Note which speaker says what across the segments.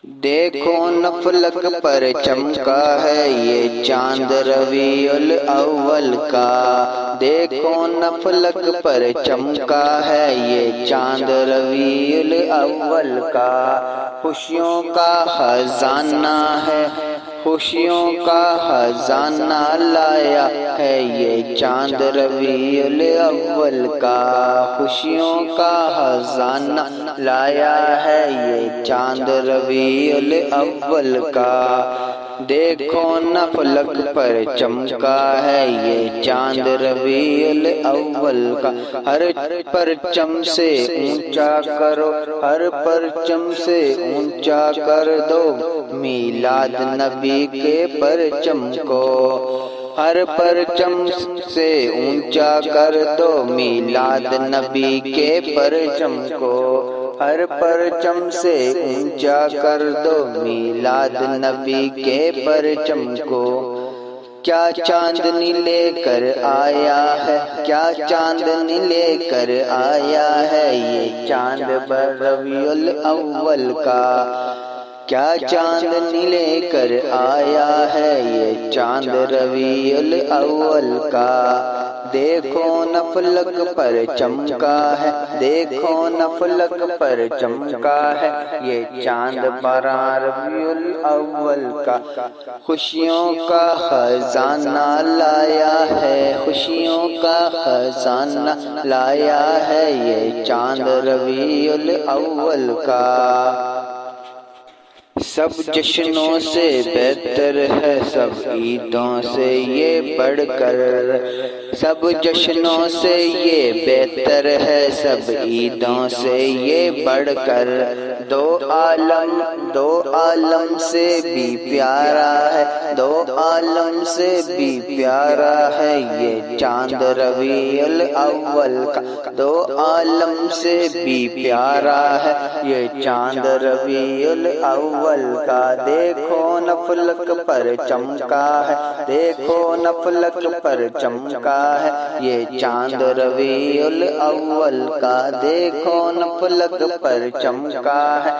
Speaker 1: دیکھو نہ فلک پر چمکا ہے یہ چاند ربیع الاول کا، دیکھو نہ فلک پر چمکا ہے یہ چاند ربیع الاول کا، خوشیوں کا خزانہ ہے، خوشیوں کا خزانہ لایا ہے یہ چاند ربیع الاول کا، خوشیوں کا خزانہ لایا ہے یہ چاند ربیع الاول کا، دیکھو نہ فلک پر چمکا ہے یہ چاند ربیع الاول کا، ہر پرچم سے اونچا کرو، ہر پرچم سے اونچا کر دو میلاد نبی کے پرچم کو، ہر پرچم سے اونچا کر دو میلاد نبی کے پرچم کو، ہر پرچم سے اونچا کر دو میلاد نبی کے پرچم کو، کیا چاندنی لے کر آیا ہے، کیا چاندنی لے کر آیا ہے یہ چاند ربیع الاول کا، کیا چاندنی لے کر آیا ہے یہ چاند ربیع الاول کا، دیکھو نہ فلک پر چمکا ہے، دیکھو نہ فلک پر چمکا ہے یہ چاند بارہ ربیع الاول کا، خوشیوں کا خزانہ لایا ہے، خوشیوں کا خزانہ لایا ہے یہ چاند ربیع الاول کا، سب جشنوں سے بہتر ہے سب عیدوں سے یہ بڑھ کر، سب جشنوں سے یہ بہتر ہے سب عیدوں سے یہ بڑھ کر، دو عالم سے بھی پیارا ہے، دو عالم سے بھی پیارا ہے یہ چاند ربیع الاول کا، دو عالم سے بھی پیارا ہے یہ چاند ربیع الاول کا، دیکھو نہ فلک پر چمکا ہے، دیکھو نہ فلک پر چمکا ہے یہ چاند ربیع الاول کا، دیکھو نہ فلک پر چمکا ہے،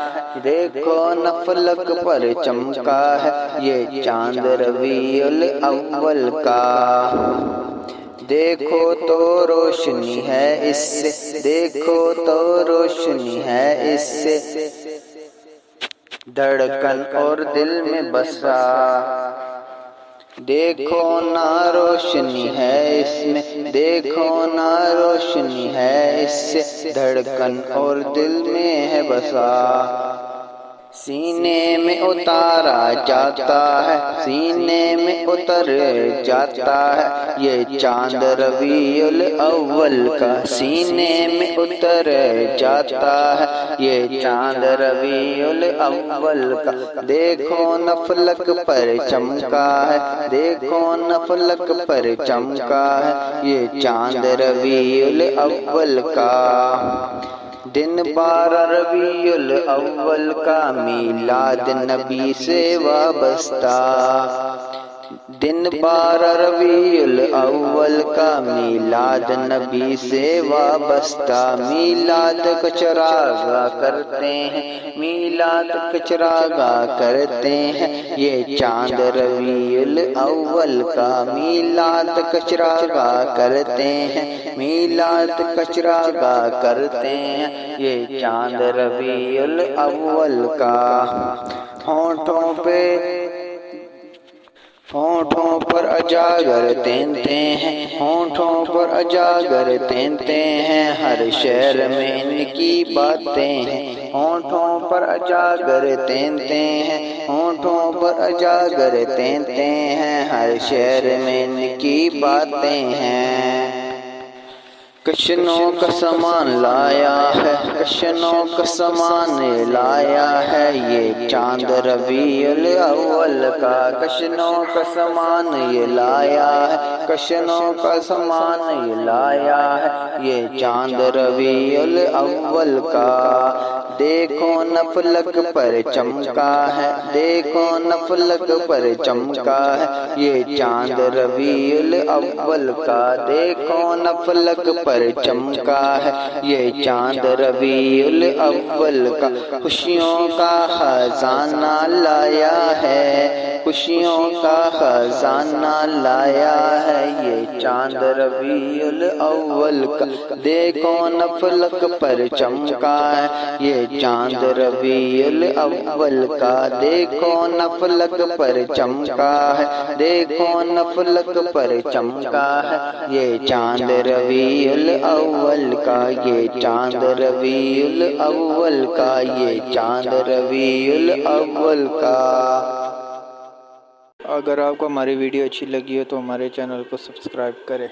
Speaker 1: دیکھو نہ فلک پر چمکا ہے یہ چاند ربیع الاول کا، دیکھو تو روشنی ہے اس سے، دیکھو تو روشنی ہے اس سے، دھڑکن اور دل میں بسا، دیکھو نہ روشنی ہے اس میں، دیکھو نہ روشنی ہے اس سے، دھڑکن اور دل میں ہے بسا، سینے میں اتارا جاتا ہے، سینے میں اتر جاتا ہے یہ چاند ربیع الاول کا، سینے میں اتر جاتا ہے یہ چاند ربیع الاول کا، دیکھو نہ فلک پر چمکا ہے، دیکھو نہ فلک پر چمکا ہے یہ چاند ربیع الاول کا، دن بارہ ربیع الاول کا میلاد نبی سے وابستہ، دن بارہ ربیع الاول کا میلاد نبی سے وابستہ، میلاد کا چراغاں کرتے ہیں، میلاد کا چراغاں کرتے ہیں یہ چاند ربیع الاول کا، میلاد کا چراغاں کرتے ہیں، میلاد کا چراغاں کرتے ہیں یہ چاند ربیع الاول کا، ہونٹوں پر اجاگر تینتے ہیں، ہونٹوں پر اجاگر تینتے ہیں، ہر شعر میں ان کی باتیں ہیں، ہونٹوں پر اجاگر تینتے ہیں، ہونٹوں پر اجاگر تینتے ہیں، ہر شعر میں ان کی باتیں ہیں، کشنوں کا سامان لایا ہے، کشنوں کا سامان لایا ہے یہ چاند ربیع الاول کا، کشنوں کا سامان یہ لایا ہے، کشنوں کا سامان یہ لایا ہے یہ چاند ربیع الاول کا، دیکھو نہ فلک پر چمکا ہے، دیکھو نہ فلک پر چمکا ہے یہ چاند ربیع الاول کا، دیکھو نہ فلک پر چمکا ہے یہ چاند ربیع الاول کا، خوشیوں کا خزانہ لایا ہے، خوشیوں کا خزانہ لایا ہے یہ چاند ربیع الاول کا، دیکھو نہ فلک پر چمکا ہے یہ چاند ربیع الاول کا، دیکھو نہ فلک پر چمکا ہے، دیکھو نہ فلک پر چمکا ہے یہ چاند ربیع الاول کا، یہ چاند ربیع الاول کا، یہ چاند ربیع الاول کا۔ اگر آپ کو ہماری ویڈیو اچھی لگی ہو تو ہمارے چینل کو سبسکرائب کریں۔